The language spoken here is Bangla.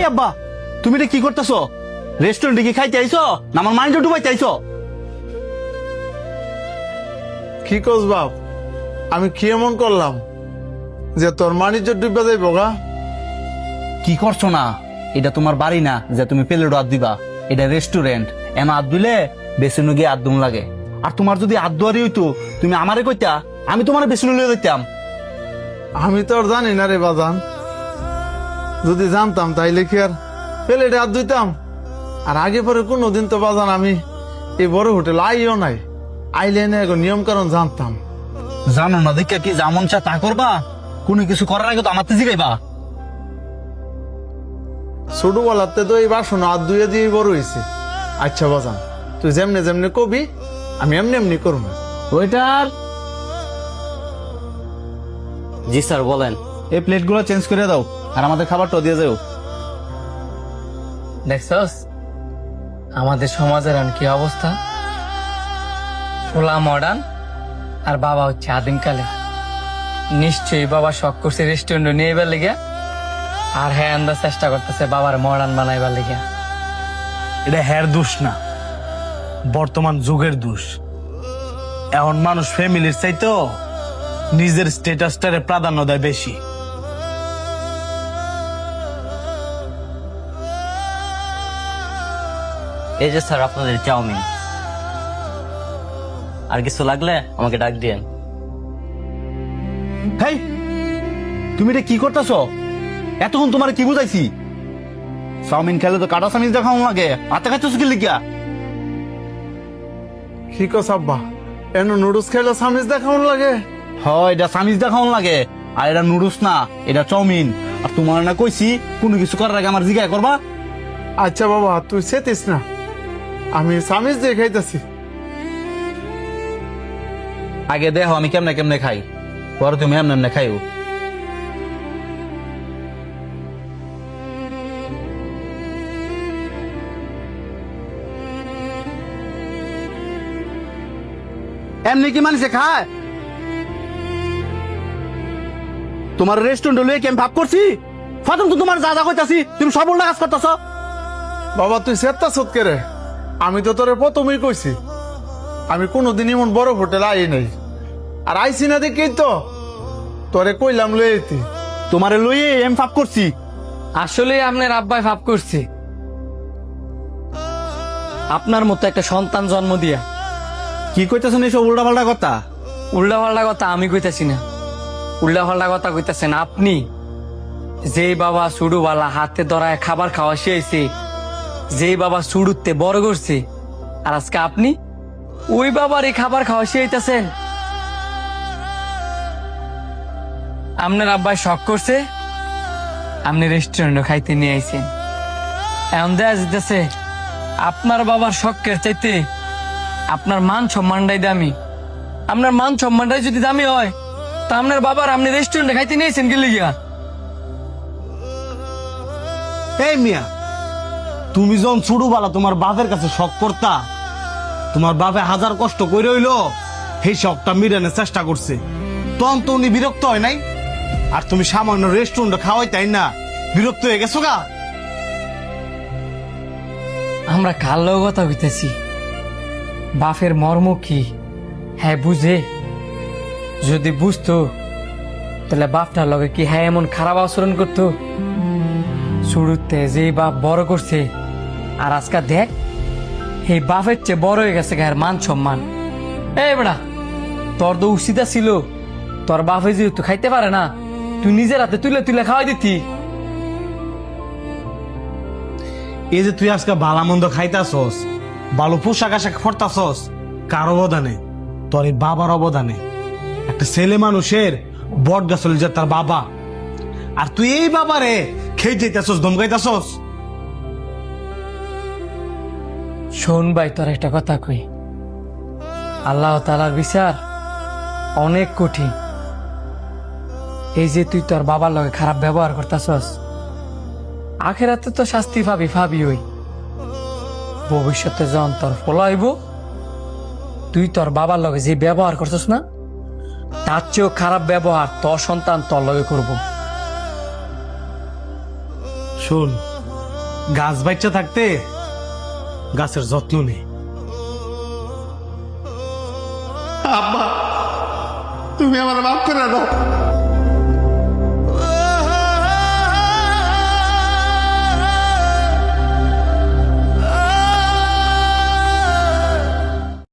এই আব্বা, তুমি এটা কি করতেছো? রেস্টুরেন্টে কি খাইতে আইছো না আমার মাইন্ড ডুবাইতে আইছো? কি কস বাপ, আমি কি এমন করলাম যে তোর মানিজ্য ডুবে যাইব গা? কি করছো না? এটা তোমার বাড়ি না যে তুমি প্লেটও হাত দিবা। এটা রেস্টুরেন্ট, এন হাত দিলে বেসিনো গিয়ে আদুম লাগে। আর তোমার যদি আদুয়ারি হইতো তুমি আমারে কইতা, আমি তোমার বেসিনো লিয়ে দিতাম। আমি তো আর জানি না রে বাজান, যদি জানতাম তাইলে কি আর প্লেটে হাত ধুইতাম? আর আগে পরে কোনোদিন তো বাজান আমি এই বড় হোটেল আইও নাই, আইলে না নিয়ম কারণ জানতাম। জানো না দেখে কি যেমন চা তা করবা? কোনো কিছু করার আগে তো আমার তো জিগাইবা। ছোটবেলাতে তো এই বাসন হাত ধুয়ে দিয়ে বড় হয়েছে। আচ্ছা বাজান, তুই যেমনে যেমনে কবি আমি এমনি এমনি করবো। ওইটার জি স্যার বলেন। এই প্লেটগুলো চেঞ্জ করে দাও আর আমাদের খাবারটা দিয়ে যাও। দেখছস আমাদের সমাজের আর কি অবস্থা? পোলা মডার্ন আর বাবা হচ্ছে আদিমকালে। নিশ্চয়ই বাবা শখ করছে রেস্টুরেন্ট নিয়ে এবার লেগে, আর হ্যাঁ আন্দাজ চেষ্টা করতেছে বাবার মডার্ন বানাইবার লেগে। এটা হ্যার দোষ না, বর্তমান যুগের দোষ। এখন মানুষ ফ্যামিলির চাইতো নিজের স্ট্যাটাসটারে প্রাধান্য দেয় বেশি। এই যে স্যার আপনাদের চাউমিন। আর কিছু লাগলে আমাকে ডাক দিয়েন। হেই, তুমি এটা কি করতেছো? এতক্ষণ তোমার কি বুঝাইছি? চাউমিন খেলে তো কাটা চামিচ দেখাও লাগে, হাতে খাইতেছো কি লিখিয়া? কি কস আব্বা, এন নুডলস খাইলে সামিজ দেখাউন লাগে? হয় এটা চামিচ দেখাও লাগে, আর এটা নুডলস না, এটা চাউমিন। আর তোমার না কইছি কোনো কিছু করার আগে আমার জিজ্ঞাসা করবা। আচ্ছা বাবা তুই চেতিস না, আমি সামিজ দিয়ে খাইতেছি। আগে দেখো আমি কেমনে কেমনে খাই, পরে তুমি এমনি এমনি খাইও। এমনি কি মানুষে খায়? তোমার রেস্টুরেন্ট লইয়ে কি আমি ভাব করছি? ফাতুম তো তোমার যা যা কইতাছি তুমি সব উল্টা কাজ করতেছ। বাবা তুই চেত্তা সৎকে রে, আমি তো তোরে প্রথমেই কইছি আমি কোনোদিন এমন বড় হোটেল আই নাই। আর আইসি না দেখেই তো তোরে কইলাম লইতি। তোমারে লইয়ে এম ভাব করছি। আসলে আপনার আব্বাই ভাব করছে আপনার মতো একটা সন্তান জন্ম দিয়া। কি কইতেছেন এইসব উল্টা পাল্টা কথা? উল্টা পাল্টা কথা আমি কইতাছি না, উল্টা পাল্টা কথা কইতাছেন আপনি। যে বাবা সুডুবালা হাতে ধরায় খাবার খাওয়া শিয়েছে, যে বাবা সুডুতে বড় করছে, আর আজকে আপনি ওই বাবার এই খাবার খাওয়া শিয়াইতেছেন। আপনার আব্বাই শখ করছে, আপনি রেস্টুরেন্টে খাইতে নিয়ে আইছেন। এমন দেয়া যেতেছে আপনার বাবার শখের চাইতে আপনার মান সম্মানটাই দামি। আপনার মান সম্মানটাই যদি দামি হয় তা আপনার বাবার আপনি রেস্টুরেন্টে খাইতে নিয়েছেন কি লিগা? এই মিয়া, তুমি যখন ছোটবেলা তোমার বাপের কাছে শখ করতা, তোমার বাপে হাজার কষ্ট করে হইলো সেই শখটা মিটানোর চেষ্টা করছে, তখন তো উনি বিরক্ত হয় নাই? আর তুমি সামান্য রেস্টুরেন্টে খাওয়াই তাই না বিরক্ত হয়ে গেছো গা? আমরা কালো কথা হইতেছি, বাপের মর্ম কি হ্যাঁ বুঝে? যদি বুঝতো তাহলে বাপটার লগে কি হ্যাঁ এমন খারাপ আচরণ করতো? শুরুতে যে বাপ বড় করছে, আর আজকে দেখ এই বাপের চেয়ে বড় হয়ে গেছে গায়ের মান সম্মান। এই বেড়া, তোর তো উচিতা ছিল তোর বাপে যেহেতু খাইতে পারে না তুই নিজের হাতে তুলে তুলে খাওয়াই দিতি। এই যে তুই আজকে ভালো মন্দ খাইতাছস, ভালো পোশাক আশাক পরতাছস, কার অবদানে? তোর এই বাবার অবদানে। একটা ছেলে মানুষের বট গাছ হলে যে তার বাবা, আর তুই এই বাবারে খেয়ে যেতেছস, ধমকাইতাছস। শোন ভাই, তোর একটা কথা কই, আল্লাহ তাআলার বিচার অনেক কঠিন। এই যে তুই তোর বাবার লগে খারাপ ব্যবহার করতাছস, আখেরাতে তো শাস্তি পাবি ওই। ভবিষ্যতে যখন তোর ফলাইব, তুই তোর বাবার লগে যে ব্যবহার করছস না, তার চেয়েও খারাপ ব্যবহার তোর সন্তান তোর লগে করব। শোন, গাছ বাচ্চা থাকতে গাছের যত্ন নেই। আব্বা তুমি আমার মাফ করে দাও।